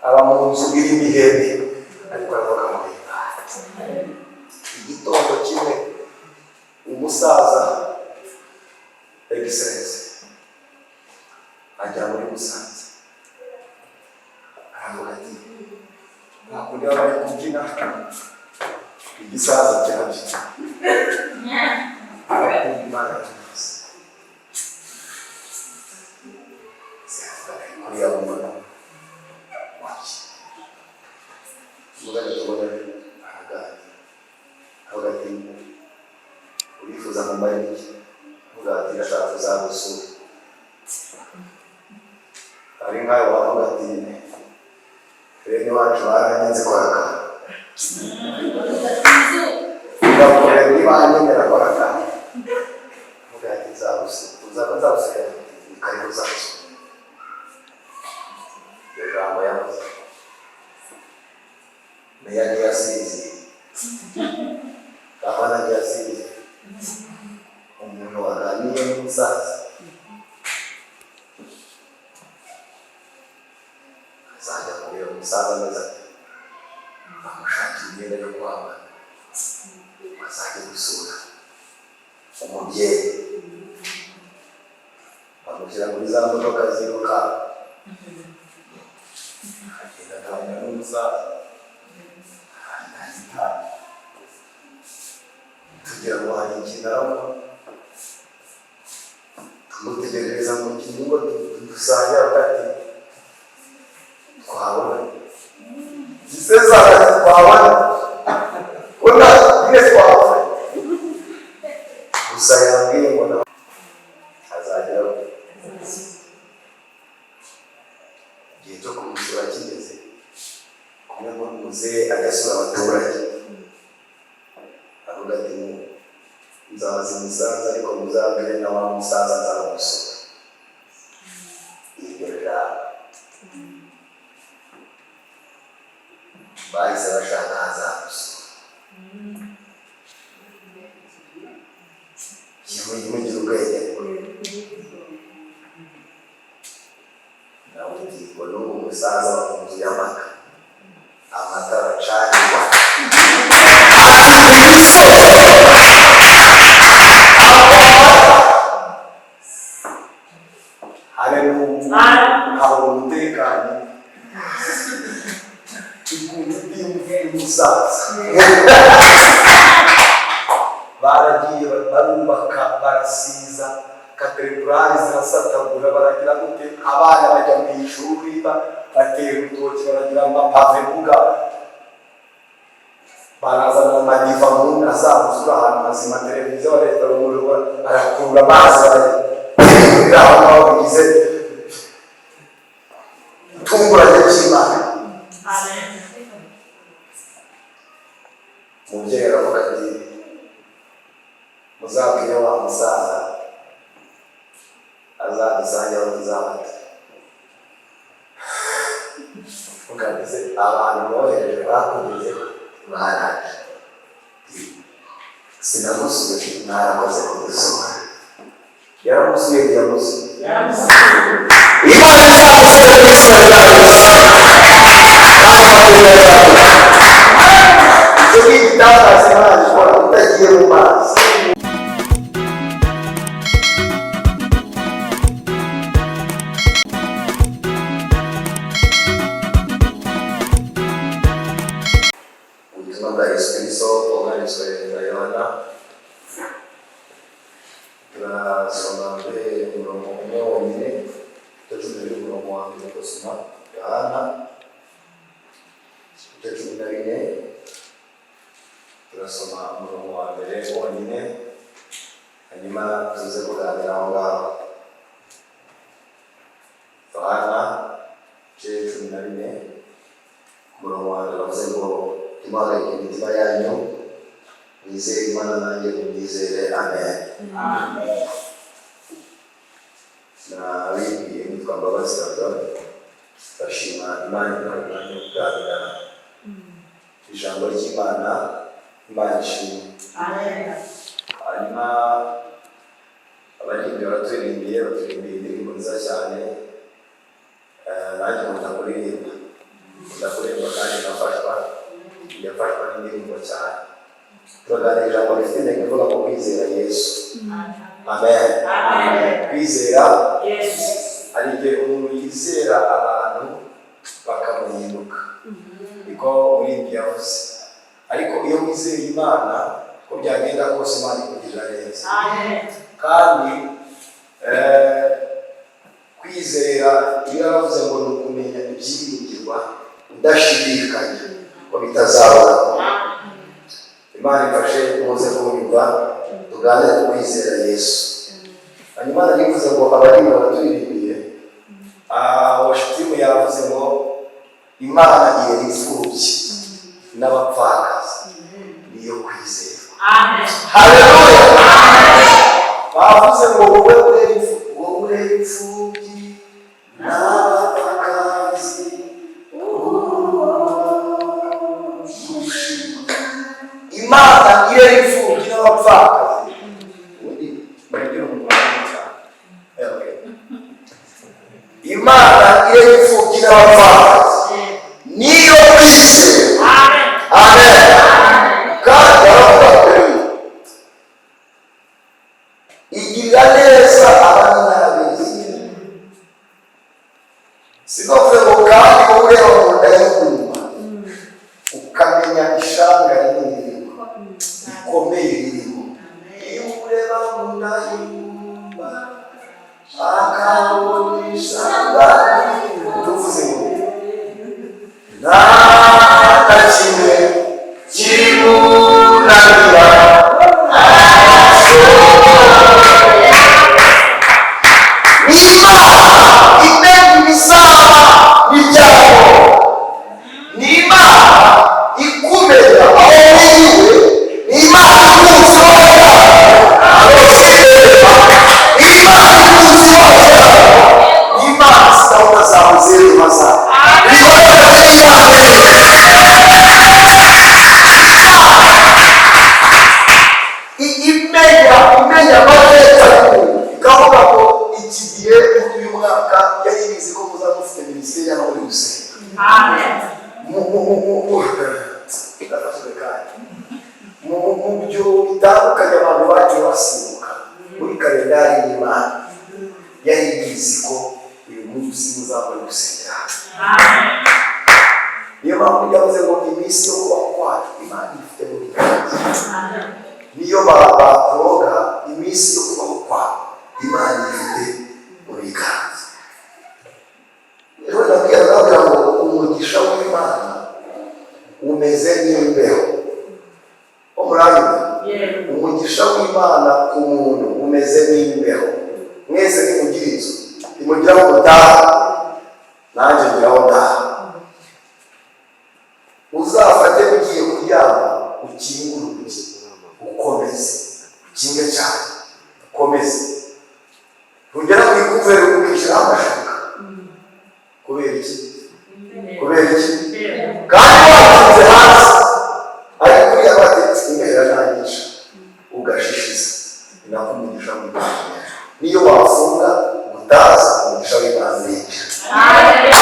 aba mu nzu irimo ihene ariko aravuga mu bintu. Igitondo kimwe umusaza Excellence ajya muri Musanze aravuga ati nakundi bari kubyina igisaza cyabyo arakunda Imana yose kuri abo mbona muganga tubona hagati urifuza mu mariki mugati gashaka kuzagusura ari nkayo wavuga ati bene wacu baranyenze kwaka bakore nibanyemera kwaka mugati zagusura uzagusura kari kuzagusura ijambo yavuze meya ntiyasize abana ntiyasize umuntu waganiye n'umusaza azajya kureba umusaza ameze ati bamushakira imyenda yo kwambara azajya gusura umubyeyi bamushyira muri za modoka ziruka agenda aganira n'umusaza tugira ngo hari ikintu arabona tumutegerereza mu kintu ngo dusangira hagati twabona gisezana twabona kuna ile twabona gusa yambwiye ngo azagera igihe cyo kumusura kigeze kumwe ngo muzehe agasura abaturage avuga ati nzabaza umusaza ariko muzabwire na wa musaza nzamusura iryo jambo bahise bashaka azamusura kimugira ubwenge nawe ngo n'ubu umusaza wa mu nzu y'amata amatara acanirwa hari umutekano y'umusaza baragiye barubaka barasiza katedrali zirasatagura baragira gute abana bajya mu ishuri batera urutoki baragira amapave mbuga barazana amadiva mu azamuzura ahantu hazima televiziyo bareta rumurwa barakurura amazi barira aho ngaho bigize itunguranye cy'Imana. Umubyeyi aravuga ati muzabwire wa musaza azadusange aho tuzabata mugabise abantu bohereje bakugize baraje sinamusuye narakoze kudusoma yaramusuye Imana izamusuye kudusoma icyo gitangaza Imana ikora utagiye mu mazi ubutumwa bwa Yesu Kristo bwanditswe na Yohana turasoma mbere umurongo umwe wonyine tucumira umurongo wa mbere gusoma Yohana igice 14 turasoma umurongo wa mbere wonyine hanyuma tuze kuganira aho ngaho. Yohana igice 14 umurongo wa mbere bavuze ngo timuhagarike imitima yanyu mwizere Imana nanjye mwizere amen. Nabibwiye nitwa Mbabazi bashima Imana n'umwanya wo kuganira ijambo ry'Imana. Imana ishimwe. Hanyuma abaririmbyi baturirimbiye indirimbo nziza cyane nanjye nkunda kuririmba yafashwa n'indirimbo cyane. Turaganira ijambo rifite intego ivuga ngo kwizera Yesu. Amen. Kwizera Yesu. Hari igihe umuntu yizera abantu bakamuhinduka, niko muri ibyo yavuze. Ariko iyo wizera Imana, ko byagenda kose Imana ikugirira neza. Kandi kwizera iyo yaravuze ngo ni ukumenya ibyiringirwa udashidikanya ko bitazabura. Imana ifashe muze kumva tuganire ku kwizera Yesu. Hanyuma narivuze ngo abaririmba baturirimbiye, washikimu yavuze ngo Imana irera imfubyi n'abapfakazi niyo kwizera. Haleluya. Bavuze ngo wowe urera imfubyi n'abapfakazi Imana irera imfubyi n'abapfakazi. Imana irera imfubyi n'abapfakazi niyo kwizera. Amen. Kandi baravuga igirira neza abandi n'abizi. Sinovuze ngo kandi wowe ureba mu nda y'ingurube ukamenya ishanga rinini rikomeye ririho. Iyo ureba mu nda y'ingurube akabona ishanga tuvuze ngo nta na kimwe kimunanira. Mu byo bitandukanye abantu bagiye basimbuka muri kalendari y'Imana, yari bizi ko uyu munsi muzabona gusengera. Niyo mpamvu yavuze ngo iminsi yo kubaho kwacu Imana ifite mu biganza. Niyo bakoroga iminsi yo kubaho kwacu Imana ifite mu biganza. Rero ndabwira ngo umugisha w'Imana umeze nk'imbeho. Umugisha w'Imana ku muntu umeze nk'imbeho. Mwese nimugira inzu imugiraho ubutaha, nanjye ngiraho ndaha. Uzafate ugiye kuryama ukingure urugi ukomeze, ukinge cyane ukomeze. Ugera ku ikuveri ukishyiraho amashuka. Kubera iki? Kandi wakinze hasi ariko kuriya batetse imbere arangisha ugashishiza, nako umugisha w'Imana. Niyo wafunga utaza umugisha w'Imana winjira. Amen.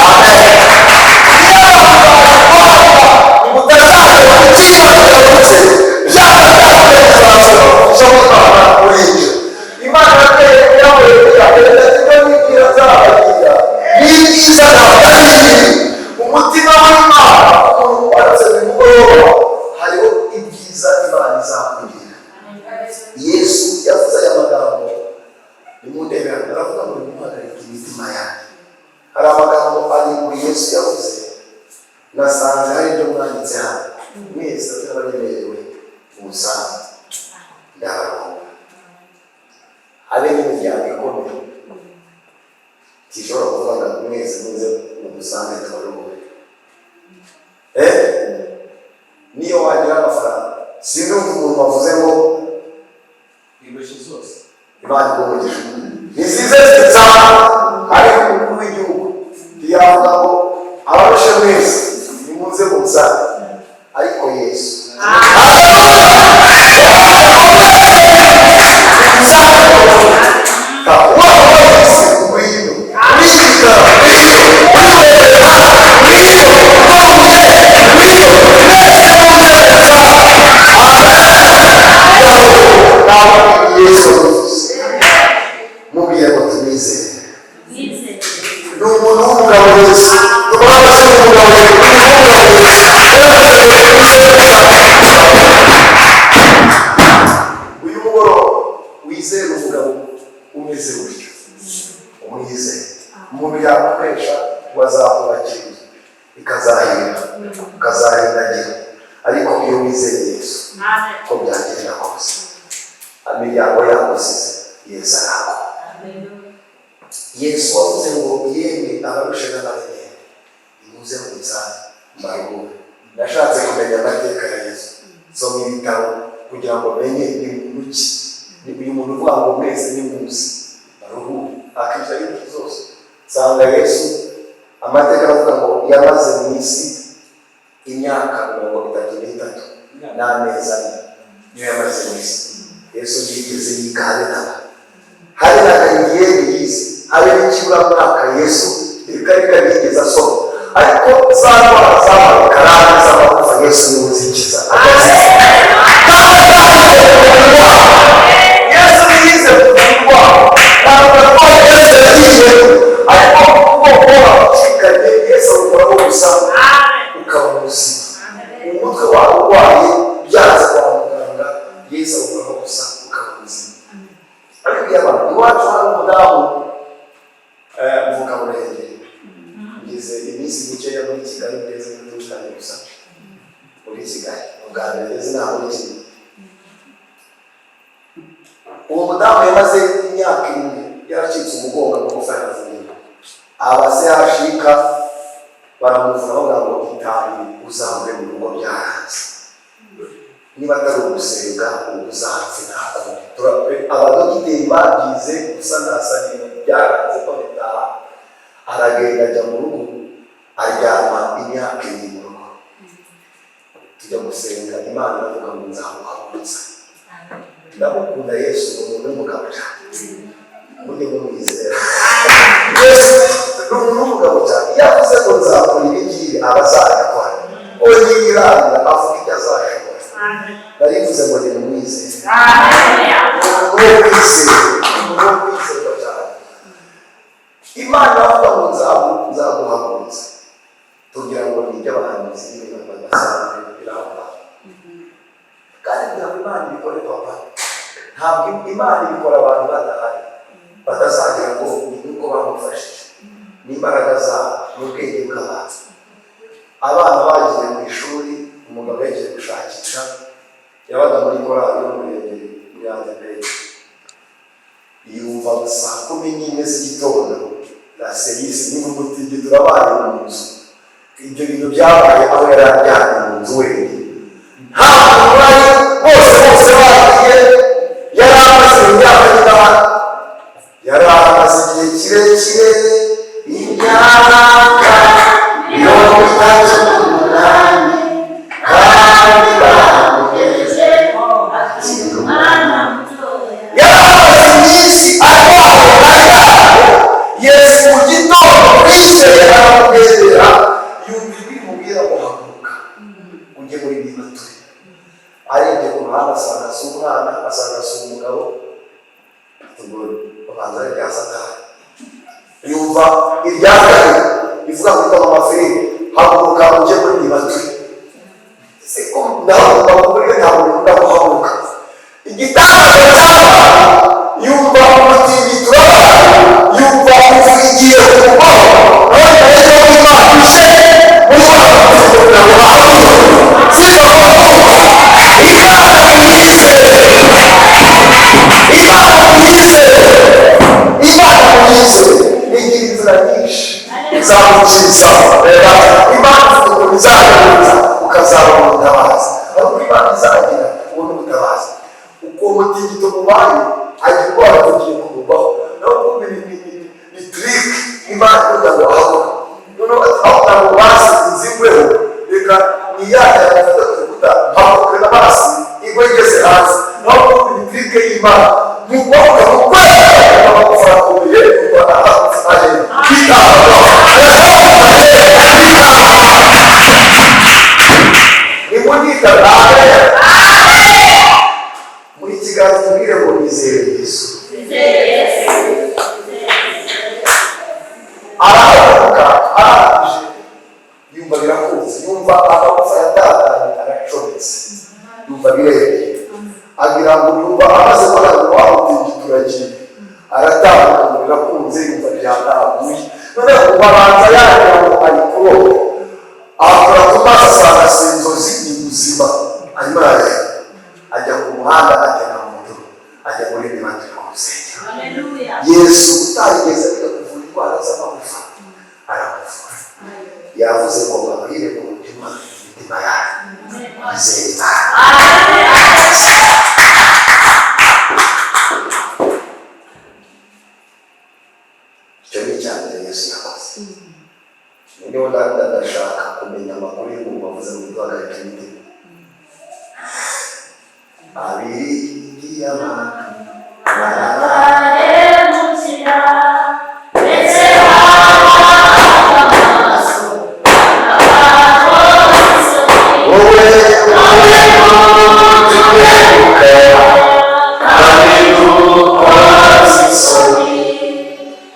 Umutima w'Imana umuntu waratse nimugoroba hariho ibyiza Imana izakugirira. Yesu yavuze aya magambo nimundebera, aravuga ngo nimuhagarike imitima yanyu. Hari amagambo ari muri Yesu yavuze nasanze hari ibyo mwanditse hano mwese abaremerewe umusanzu ndabaronga. Habe n'imiryango ikomeye tishobora kuvuga ngo mwese muze mudusange tubaruhure. Niyo wagira amafaranga sinumva umuntu wavuze ngo ingoshi zose Imana ikomeje nizize zitsa. Ariko umukuru w'igihugu yavuga ngo abarushe mwese nimuze musange, ariko Yesu Amen. uyu mugoroba wizere umugabo umeze gutyo umwizere umuntu yakoresha wazakubakira ikazahinda ukazahindagira ariko iyo wizeye Yesu ko byagenda kose imiryango yagusize Yesu arako Yesu wavuze ngo yemwe abarusha n'abaremere imuze mu nzara mbaruhure nashatse kumenya amateka ya Yesu soma ibitabo kugira ngo menye ni muntu ki ni uyu muntu uvuga ngo mwese ni muzi baruhure akisha y'inzu zose sanga Yesu amateka avuga ngo yamaze mu isi imyaka 33 n'amezi ane niyo yamaze mu isi Yesu yigeze yigane naba hari n'akagiye yize hari n'ikiburamwaka Yesu reka yigeze asoma ariko zaba karani z'amagufa Yesu nimuzikiza Yesu yize kuvurwa ntabwo Yesu yagiye ariko kuko wabashikanye Yesu ukora gusa ukaba muzima umutwe wawe urwaye byanze kwa muganga Yesu ukora gusa ukaba muzima ariko y'abantu iwacu hari umudamu mvuka murengere ngeze iminsi mikeya muri Kigali ndetse n'utushanye gusa muri Kigali muganga ndetse naho muri Kigali uwo mudamu yamaze imyaka 1 yaracitse umugongo no gufata vuba abase yashika baramuvura ngo itabi uzambe mu rugo byaranze niba atari ugusenga ubuzapfe ntabwo abadogiteri babyize gusa nasani byaranze ko bitaha aragenda ajya mu rugo aryama imyaka 1 mu rugo tujya gusenga Imana iravuga ngo nzamuhagurutsa ndamukunda Yesu umuntu w'umugabo cyane mujye mumwizera Yesu n'umuntu w'umugabo cyane yavuze ngo nzakora ibingibi abazabikora oyiranda avuga ibyo azashobora barivuze ngo ni mumwizere umuntu cyane Imana avuga ngo nzaguhagurutsa tugira ngo ni ibyo abahanuzi n'ibintu badasanzwe biramba kandi kugira ngo Imana ibikore papa ntabwo Imana ibikora abantu badahari batazagira ngo ni uko bamufashije n'imbaraga zabo n'ubwenge bw'abantu abana bagiye mu ishuri umugabo yagiye gushakisha yabaga muri korali yo muri Adeperi yumva saa 10 z'igitondo la service n'umuti turabaye mu nzu ibyo bintu byabaye aho yari aryamye mu nzu wenyine nta murwayi bose bagiye yari amaze imyaka n'abana yari amaze igihe kirekire imyaka 38 kandi bamugeze akiri umwana yari amaze iminsi arwaye Yesu mu gitondo kwizeye aramubwira yumva ijwi rimubwira ngo haguruka ujye muri bibaturi arebye ku ruhande asanga si umwana asanga si umugabo ubwo babanza rya Satani yumva irya kabiri rivuga ngo itama amafilime haguruka ujye muri bibaturi siko ndahaguruka muri ntabwo bikunda guhaguruka igitangaza cyaba yumva umutima turabana yumva uvugiye ku mugongo none rero wibahuje muzakubwira ngo bahaguruke Imana mwize igira inzira nyinshi izamukiza Imana ifite ukuntu yumvise yumva amagufa yatatanye aracometse yumva birebeye agira ngo yumva amaze kurangira wamutinda turagiye aratambuka ngo birakunze yumva byataguye noneho ubabanza yagira ngo ari kuroba akora ku maso asanga inzozi ni ubuzima arimo arareba ajya ku muhanda agenda mu mujyi ajya muri bimantiri ku rusengero. Yesu utarigeze ajya kuvura indwara z'amagufa aramuvura. Yavuze ngo babwire mu mutima imitima yanyu izere Imana. Icyo ni icyambere Yesu yakoze. Niyo ndashaka kumenya amakuru y'umuntu wavuze ngo duhagarike imitima. Abiri y'Imana barahemukira ndetse bamaso n'abakozi wowe tuberuka kandi dukoze isoni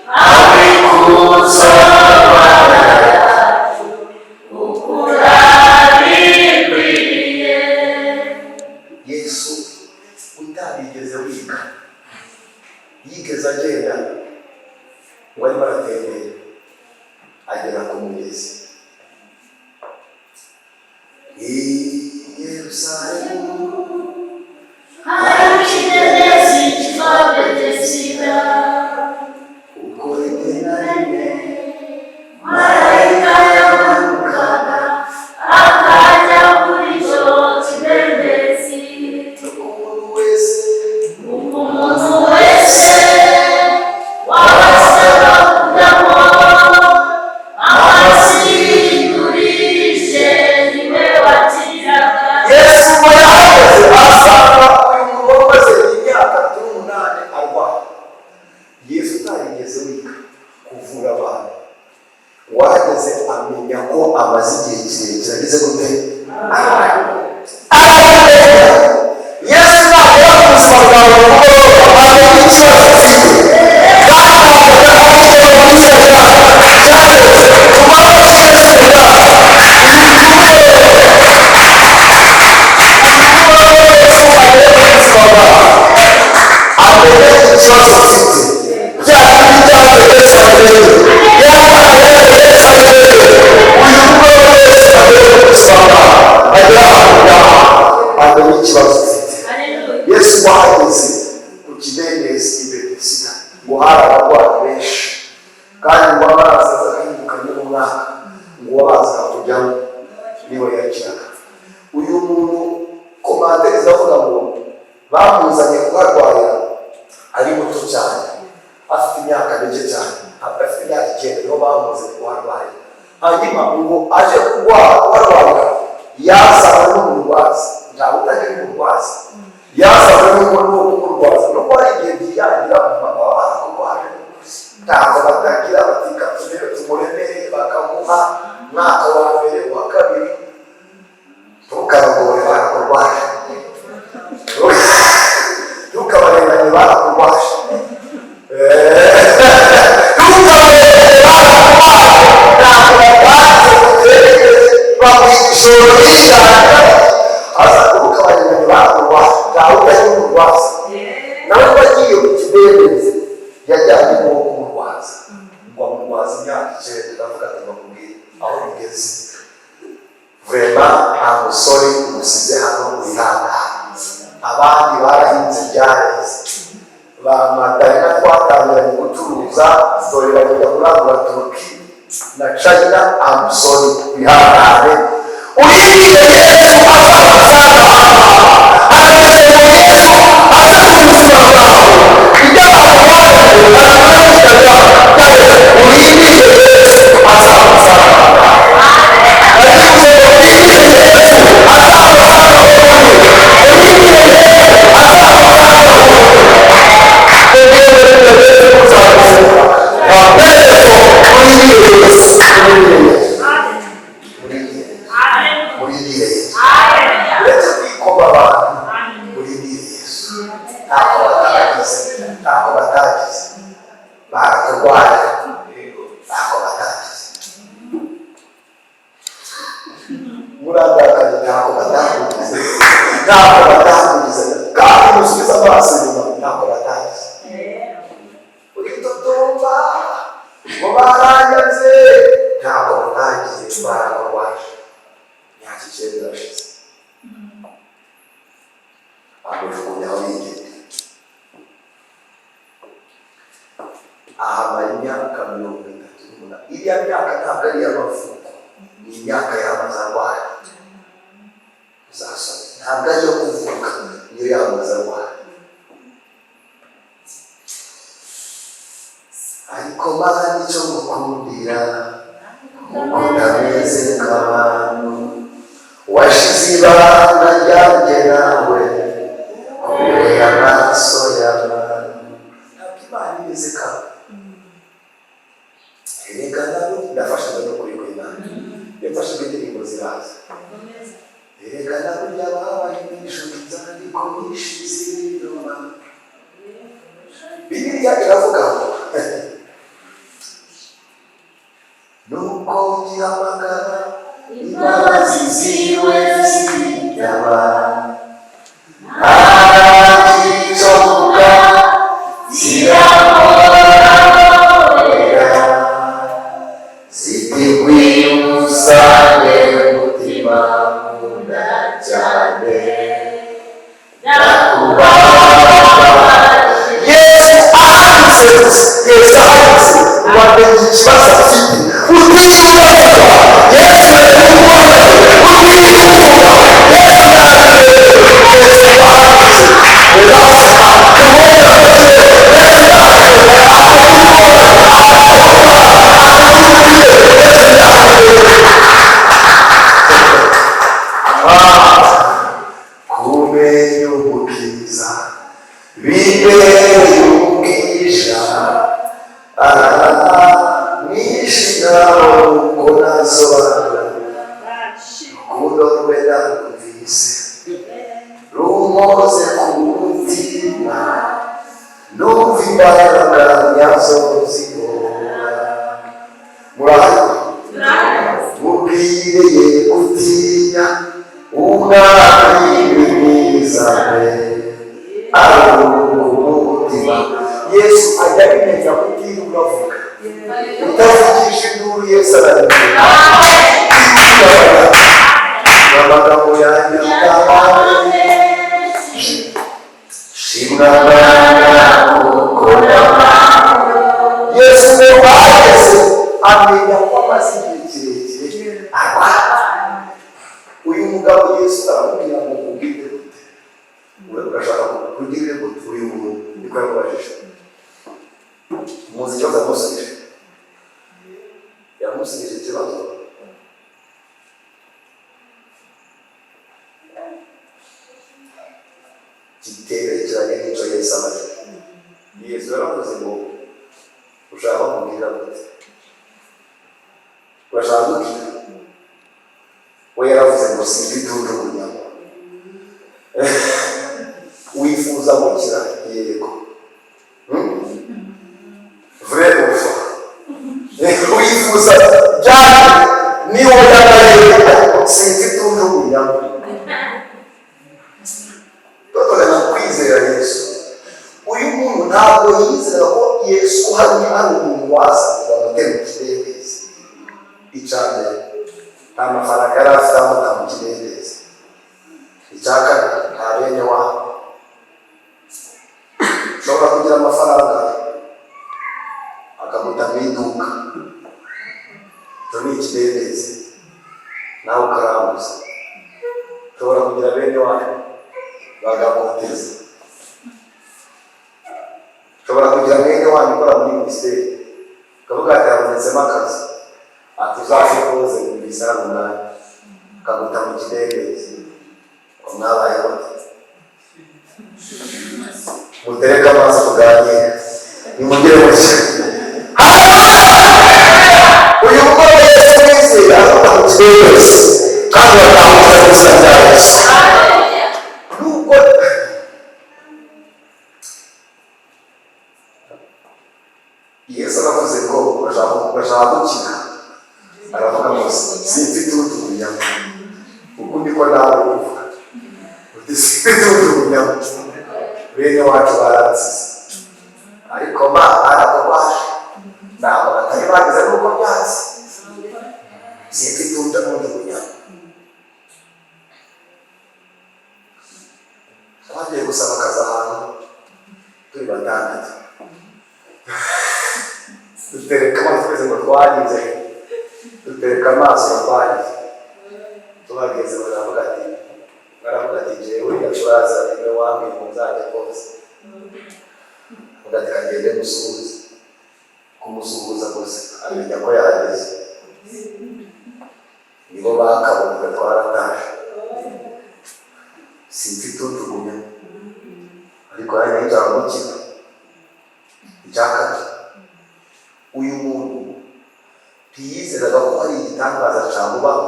abikuza bararacu ukura bikwiriye. Yesu utabigeze wiga yigeze agenda ngo arimo aratembera agera ku mugezi i Yerusalemu hari ikidendezi cyitwa Betesida uko rimwe na rimwe marayika yamanukaga akajya kuri icyo kidendezi. Umuntu wese wabasaba kujyamo amasindurije niwe wakiriraga. Yesu ngo yahageze asanga uyu muntu wamaze imyaka 18 arwaye. Yesu utarigeze wiga kuvura abantu wahageze amenya ko amaze igihe kirekire ageze gute Yesu ntabwo yakubuzima bwawe kuko amenya ikibazo ufite kandi ntabwo yakubuzima cyangeze kumara Yesu amenya ikibazo ufite byaba ibijyanye Yesu amenya yaba Yesu amenya uyu mugore Yesu amenya ubuzima bwawe agira amenya ikibazo ufite. Yesu wahageze ku kidendezi i Betesida ngo hari abarwayi benshi kandi ngo amazi aza ahindukanye n'umwaka ngo wabazaga kujyamo niwe yakiraga. Uyu muntu komantere zavuga ngo bamuzanye kuharwarira ari muto cyane afite imyaka mike cyane afite imyaka 9 niho bamuzanye kuharwarira hanyuma ngo aje kuharwarira yazanywe n'umurwazi ntawe utagira umurwazi yazanywe n'umurwazi no kwa igihe byiyangira mu mama barakurwaje ntabwo batagira batika tumuremere bakamuha mwaka wa mbere wa kabiri tukaragore barakurwaje tukabarenganye barakurwaje nawe wagiye ku kidendezi yajyanye n'uwo kumurwaza ngo amurwaza imyaka 9 ndavuga ati bakubwire aho bigeze vrema nta musore umusize hano wihangana abandi barahinze byareze ba Madalena twatangiranye gucuruza dore bajya kurangura Turuki na China amusore wihangane uyiriye Yesu azabasanga ageze mu Yesu azakubuzima bwawe ibyo barwaye baramwandikira uyiriye Yesu azabasanga ageze mu uyiriye Yesu azabasanga uyiriye Yesu azabasanga murandakaje ntako batakugize kandi musubiza amaso inyuma ntako batagize uritotomba ngo baranyaze ntako batagize barabarwaje myaka 9 irashize amujugunyaho yigiti ahamara imyaka 38. Iriya myaka ntabwo ari iy'amavuko, ni imyaka yamaze arwaye uzasoma, ntabwo ari iyo kuvuka, niyo yamaze arwaye. Ariko Mana icyo ngukundira kuko ndameze nk'abantu washize ibanga ryanjye nawe kure y'amaso y'abantu. Ntabwo Imana imeze kama erega nawe ndafasha no kuri kw'Imana yafashe indirimbo ziraza erega nawe byabahaye n'ijoro nzandiko nyinshi z'ibinyoma. Bibiliya iravuga ngo nuko ngihamagara imbabazi ziwe zitaba ntacyo mvuga ziramporera zitigwiye umusange umutima nkunda cyane ndakubabaje. Yesu ahagaze wamenye ikibazo afite utishoboza. Yesu kumenya umukiza bibereye ubwisha nishinaho uko nasobanura urukundo rwe narumvise rumoze ku mutima numva imbaraga nyazo zibora. Murahari mubwire ye gutinya umwami w'imwiza we umutima. Yesu ajya abimenya kubwira uravuga utavugisha induru. Yesu arabimenya amagambo yanjye utabaye shimwa Mana kuko n'amahoro. Yesu we wageze amenya ko amaze igihe kirekire arwaye. Uyu mugabo Yesu aramubwira ngo ubwire gute, urashaka kugirire gute uyu muntu? Niko yamubajije. Muzi ikibazo yamusubije? Yamusubije ikibazo giterekeranye n'icyo Yesu amaze. Yesu yaravuze ngo ushaka kumubwira gute, urashaka gukira? We yaravuze ngo simfite ujugunyamo. Wifuza gukira? Yego. Vrai ou faux? Wifuza cyane niho yaraye simfite ujugunyamo. Totole na kwizera Yesu. Uyu muntu ntabwo yizera ko Yesu hari umuntu waza kumutera ikidendezi. Icyambere nta mafaranga yari afite amuta mu kidendezi. Icya kabiri nta bene wabo. Ushobora kugira amafaranga akamuta mu iduka, icyo ni ikidendezi, nawe ukaramuza. Ushobora kugira bene wabo bagamuteza. Ushobora kugira mwene wanyu ukora muri minisiteri ukavuga ati habonetsemo akazi, ati uzaze koze mu bisara umunani, ukamuta mu kidendezi. Mwabaye bate? Mutereke amaso tuganire, nimugire mushya. Uyu mugore Yesu wizera amuta mu kidendezi kandi batamuta mu izina rya Yesu. Nuko Yesu aravuze ngo urashaka gukira, aravuga ngo simfite ujugunyamo. niko nawe uvuga udisijugunya bene wacu baransize ariko arakobaje ntabwo batari bagize nuko byanze simfite umujugunya. Twagiye gusaba akazi ahantu turi batandatu dutereka amaso twese ngo twagize dutereka amaso twagize tubageze baravuga ati jewe yaturaza niwe wambwiye ngo nzajya kose ugati kagende musuhuza kumusuhuza gusa amenya ko yahageze nibo bakaboneka twarataje simfite ujugunya ariko hari n'ijambo kimwe icya kabiri uyu muntu ntiyizeraga ko hari igitangaza cyamubaho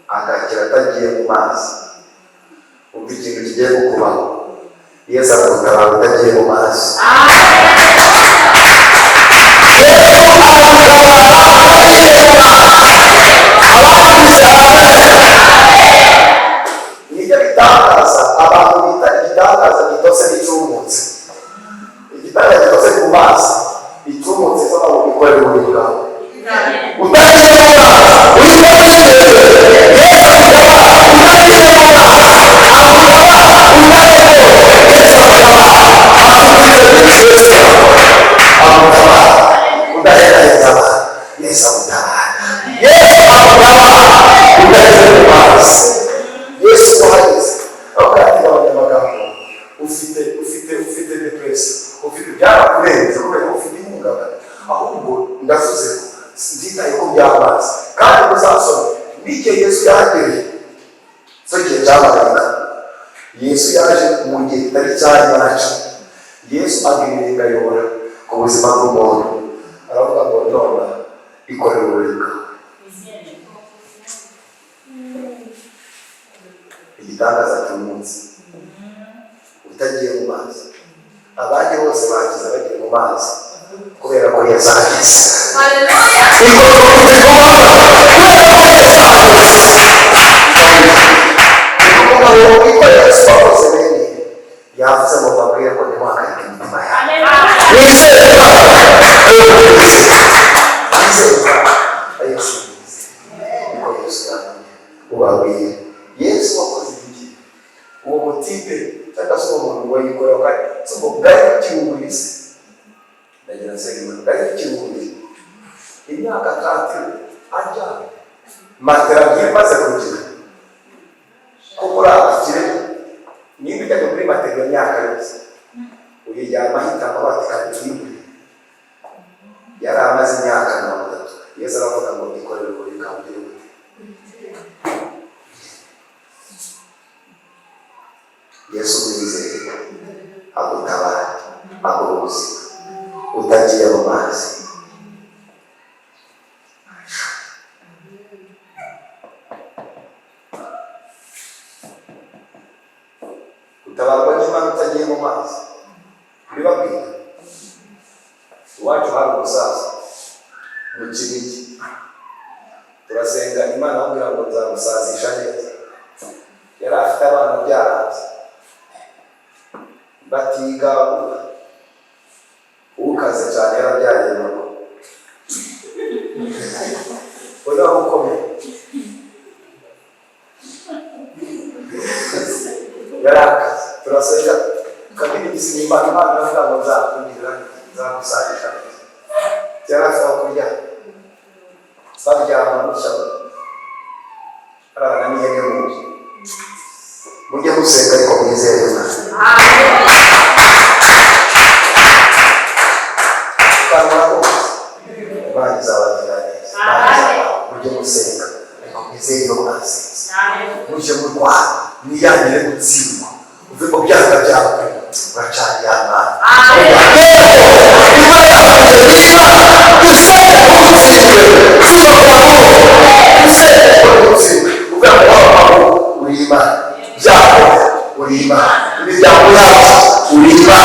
agakira atagiye mu mazi. Umva ikintu kigiye kukubaho Yesu aragutabara utagiye mu mazi. Nibyo bitangaza abantu bita igitangaza gitose n'icyumutse. Igitangaza gitose ku mazi icyumutse saba mu bikorera uburi bwawe utagiye mu mazi Yesu yaje mu gihe kitari cyanyacu. Yesu agirira yora ku buzima bw'umuntu aravuga ngo none ikorera uburika igitangaza cy'umunsi utagiye mu mazi. Abandi bose bakiza bagiye mu mazi kubera ko Yesu ahageze. yavuze ngo babwire ngo ntiwakarike imitima yawe. ubabwire Yesu wakoze iki uwo mutipe cyangwa se uwo muntu wayikorera kandi ngo bwari bukihumurize ndagira nsenge bwari bukihumurize imyaka 30 ajya matera byimaze kugira ko muri abakire niba ujya kuri matera imyaka yose uyijyana ahitamo batikabiri yari amaze imyaka 30. Yesu aravuga ngo ikorere buri kambere Yesu wizeye agutabara aguruzi utagiye mu mazi. Utabarwa n'Imana utagiye mu mazi bibabwira iwacu hari umusaza mu Kinigi turasenga Imana amubwira ngo nzamusazisha neza. Yari afite abana byaranze batiga ukaze cyane yarabyaye nabo oya ukomeye yarakaze turasenga kabiri gisimba Imana avuga ngo nzakundira nzamusazisha neza. Yarasaba kurya baryama mushyaba arana n'ihene mu nzu mujye musenga ariko mwizere Imana. Imana izabagira neza. Mujye musenga ariko mwizere iyo mwasenze. Mujye murwana mwiyangire gutsindwa uve mu byaha byawe uracana ya Mana. Urima byabo urima imiryango yacu urima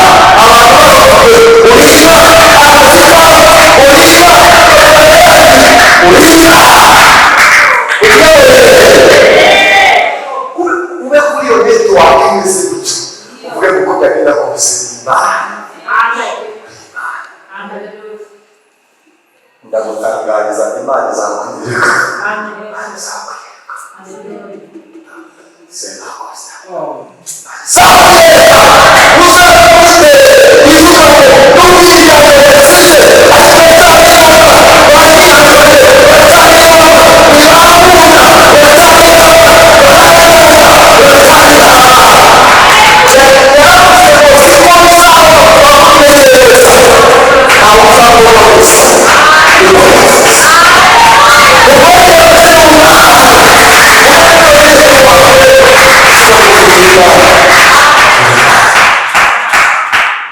Imana izakwereka. Imana izakwereka. Senakosa.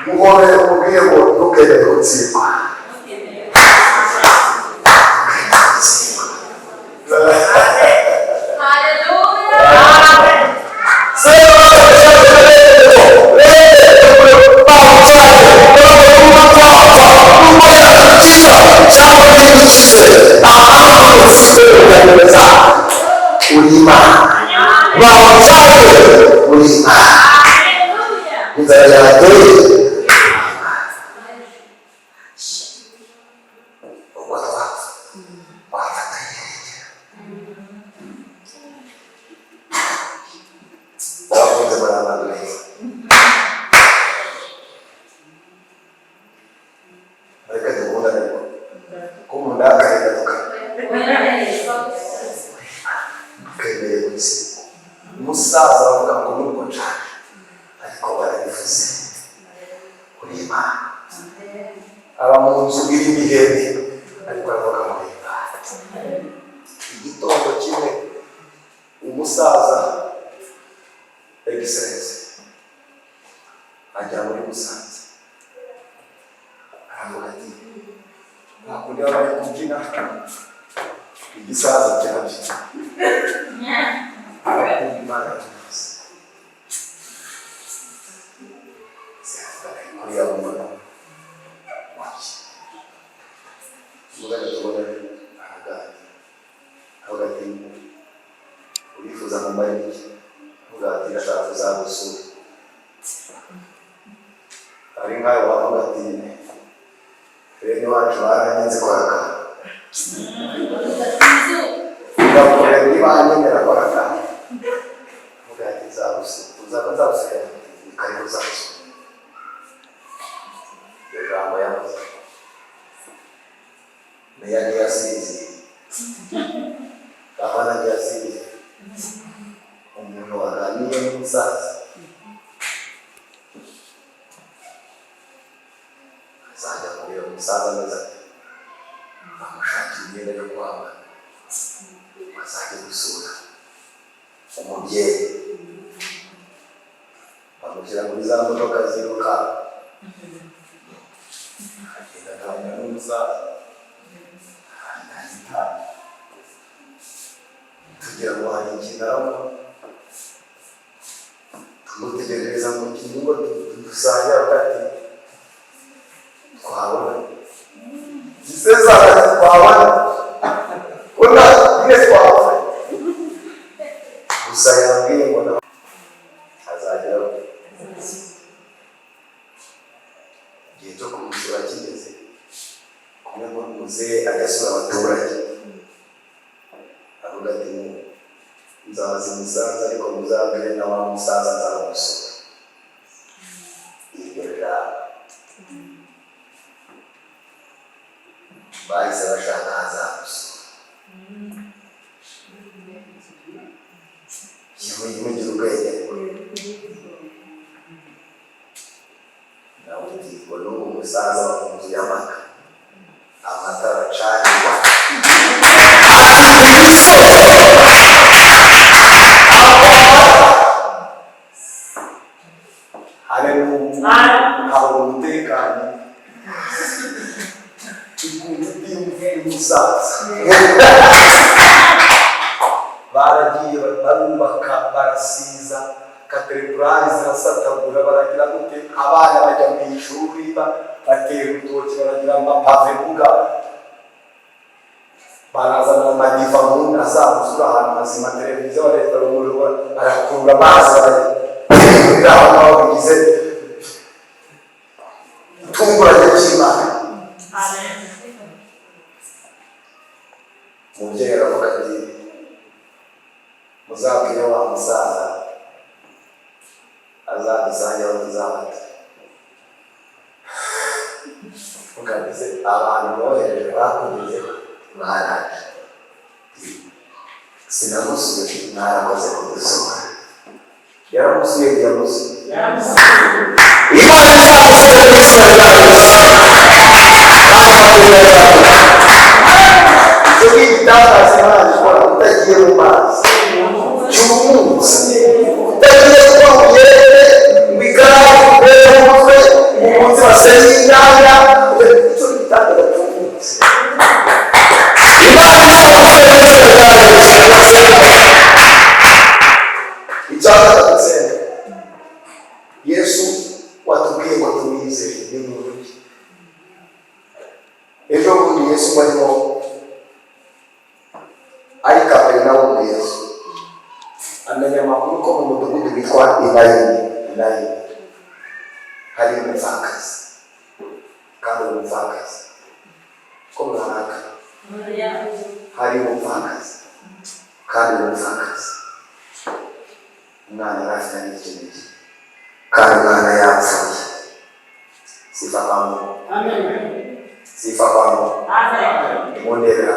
Muhore ubwiye ngo ntukere gutsindwa. Umusaza bavuga ngo nuko nshaka ariko barabivuze kuri Imana. Aba mu nzu irimo ihene ariko baravuga ngo Imana. Igitondo kimwe umusaza Excellence ajya muri Musanze aravuga ati ntakundi bari kubyina igisaza kirabyina. Imana kuriya umuntu waki mugana tubona ahagari hagati urifuza mu mayiki mugati ndashaka kuzagusura ari nkayo wavuga ati bene wacu baranyenze kwaka ndakorera niba anyemera kwaka mugati nzagusura karibu zacu ijambo yavuze meya ntiyasize abana ntiyasize umuntu waganiye n'umusaza azajya kureba umusaza ameze ati bamushakira imyenda yo kwambara azajya gusura umubyeyi bamushyira muri za modoka ziruka agenda aganira n'umusaza tugira ngo hari ikintu arabona tumutegereza mu kintu ngo dusange hagati twabona giseza hagati twabona kuna mwese twabona gusa yambwiye ngo azageraho igihe cyo kumusura kigeze kumwe n'umuzehe agasura abaturage avuga ati nzaza i Musanze ariko muzabwire na wa musaza nzagusura. Iryo jambo bahise bashaka azagusura. Kimugira ubwenge nawe uti ngo n'ubu umusaza wa mu nzu y'amata amatara acanirwa hari umutekano y'umusaza baragiye barubaka barasiza katedrali zirasatagura baragira gute abana bajya mu ishuri batera urutoki baragira amapave mbuga barazana amadiva mu nda azamuzura ahantu hazima televiziyo bareta rumuriro barakurura amazi baragirira aho ngaho bigize itunguranye cy'Imana. muzabwire wa musaza azadusange aho tuzabata. Mukageze abantu bohereje bakugeze baraje, sinamusuye mwarakoze kudusoma. Yaramusuye yamusuye Imana izamusuye n'izina ryayo. Icyo gitangaza Imana ikora utagiye mu mazi cy'umunsi, utagiye kuba mu kirere bigaraga kubera umutwe umunsi wasenye inyanya. Icyo gitangaza cy'umunsi Imana izamusuye n'izina ryayo. Icyagatse Yesu watubwiye ngo tumwizere ni muntu ki? Ejo bundi Yesu barimo ari Kaperinawumu, Yesu amenya amakuru ko mu mudugudu witwa Inayini hari umupfakazi, kandi umupfakazi ko mwaraka hari umupfakazi, kandi umupfakazi umwana arafitanye ikinege, kandi umwana yapfuye. Sifa kwa Mungu. Sifa kwa Mungu. Imundera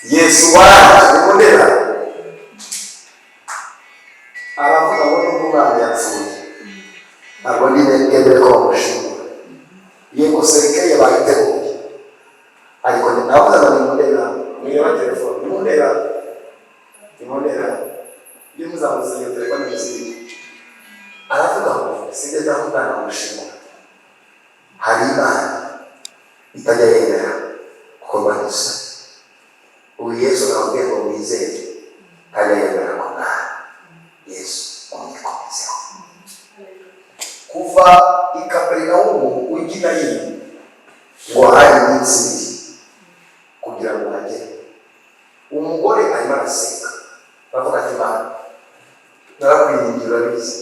Yesu waraje imundera aravuga ngo nubwo umwana yapfuye ntabwo ndibengere ko bamushimura, yego serikali bayiteguye, ariko navuga ngo imundera mwireba telefone imundera iyo muzamuze iyo telefone muzirike, aravuga ngo sinjya kumwana bamushimura. Hari Imana itajya yemera gukorwa n'isoni. Ubu Yesu nababwiye ngo mwizere, ntajya yemera ko mwana Yesu umwikomezeho. Kuva i Kaperinawumu ujya i Nayini ngo hari iminsi ibiri kugira ngo uhagere. Umugore arimo arasenga bavuga ati Mana narakwiringira urabizi,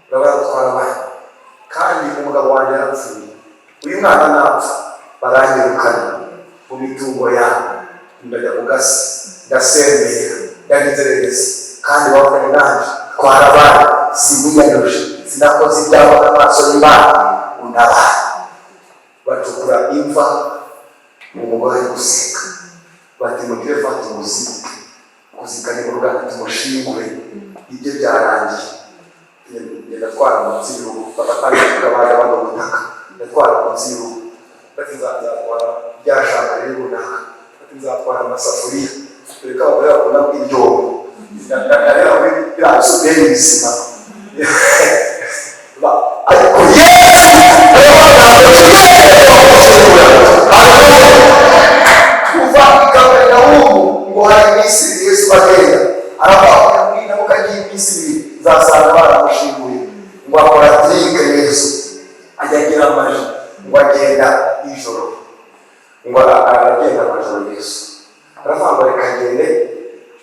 urabona gutwara abana, kandi umugabo wanjye yarapfuye, uyu mwana napfa baranyirukana mu mitungo yabo, ndajya kugasi ndasembera ndanezerereza, kandi bavuganye nanjye twara abana siniyanduje, sinakoze ibyago n'amaso y'Imana, unabana. Bacukura imva, umugore ari guseka, bati mugire fata umuziki kuzikane mu ruganda tumushingure. Ibyo byarangiye ndatwara munsi y'urugo, babatangira baje bano gutaka, ndatwara munsi y'urugo, bati nzatwara byashaka rero runaka, bati nzatwara amasafuriya, dore ko abagore bakunda kwiryoha, ndarera muri biriya bisuderi bizima. Ariko Yesu kuva i Kaperinawumu ngo hari iminsi ibiri Yesu bagenda, aravuga ngo mukagiye iminsi ibiri nzasanga baramushinguye. Ngo akora trike Yesu ajya agira amaji, ngo agenda ijoro, ngo aragenda amajoro. Yesu aravuga ngo reka ngende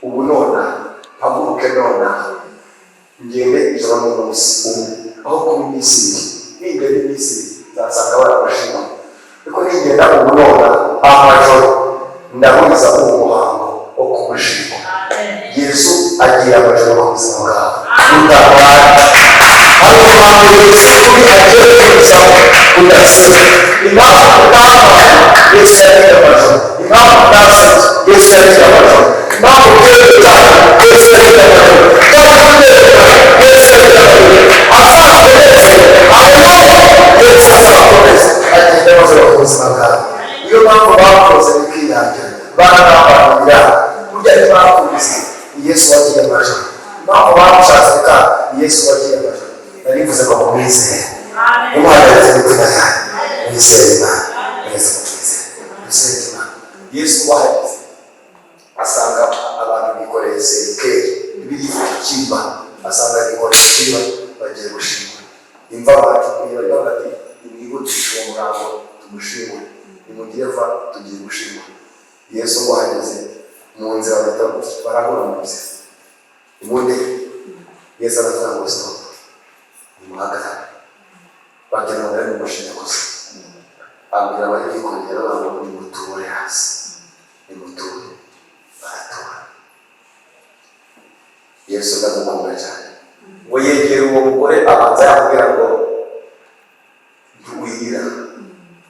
ubu nona, mpaguruke nona, ngende ijoro n'umunsi umwe, aho kuba iminsi ibiri. Ningenda iminsi ibiri nzasanga baramushinguye, ariko ningenda ubu nona amajoro ndahuriza mu muhango wo kumushima. Yesu agiye amajoro ku buzima bwawe utabara, ari umuhango Yesu agiye kuzaho udasize. Impamvu utamba Yesu yagiye amajoro, impamvu utasabye Yesu yagiye amajoro, impamvu uterekana Yesu yagiye amajoro, kandi uterekana Yesu yagiye amajoro. Azakomeze aho Yesu azakomeze agenda amajoro ku buzima bwawe. Niyo mpamvu bakoze bikirangira baramwambarira burya ntibakubise Yesu wagiye amajoro, impamvu bamushatse ka Yesu wagiye amajoro. Narivuze ngo mwizere, umuhagarariza imitima yanyu, mwizere Imana, mwese mwizere Imana. Yesu wahageze asanga abantu bikoreye serikeri biri ikimba, asanga bikoreye ikimba bagiye gushimura. Imva bacukuye bari bati nimwihutishe uwo murambo tumushimure, nimugire va tugiye gushimura. Yesu wahageze mu nzira barahura mu nzira, ubundi Yesu aravuga ngo stop, nimuhagarare. Bagenda bari mu mashini gusa, abwira abari bikorera abantu nimuture hasi, nimuture. Baratura. Yesu ndamukunda cyane. Ngo yegera uwo mugore abanza yamubwira ngo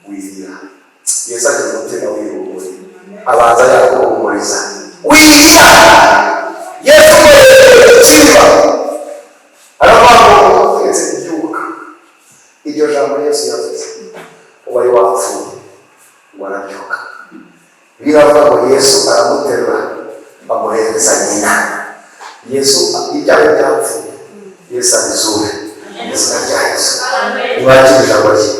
wirira. Yesu agize umutima w'irumuri, abanza yakuhumuriza. Wirira. Yesu kiba aravuga ngo twese kubyuka. Iryo jambo Yesu yavuze wari wapfuye ngo arabyuka. Biravuga ngo Yesu aramuterura bamuhereza nyina. Yesu ibyawe byapfuye, Yesu abizure. Yesu arya Yesu. Mwakira ijambo rye.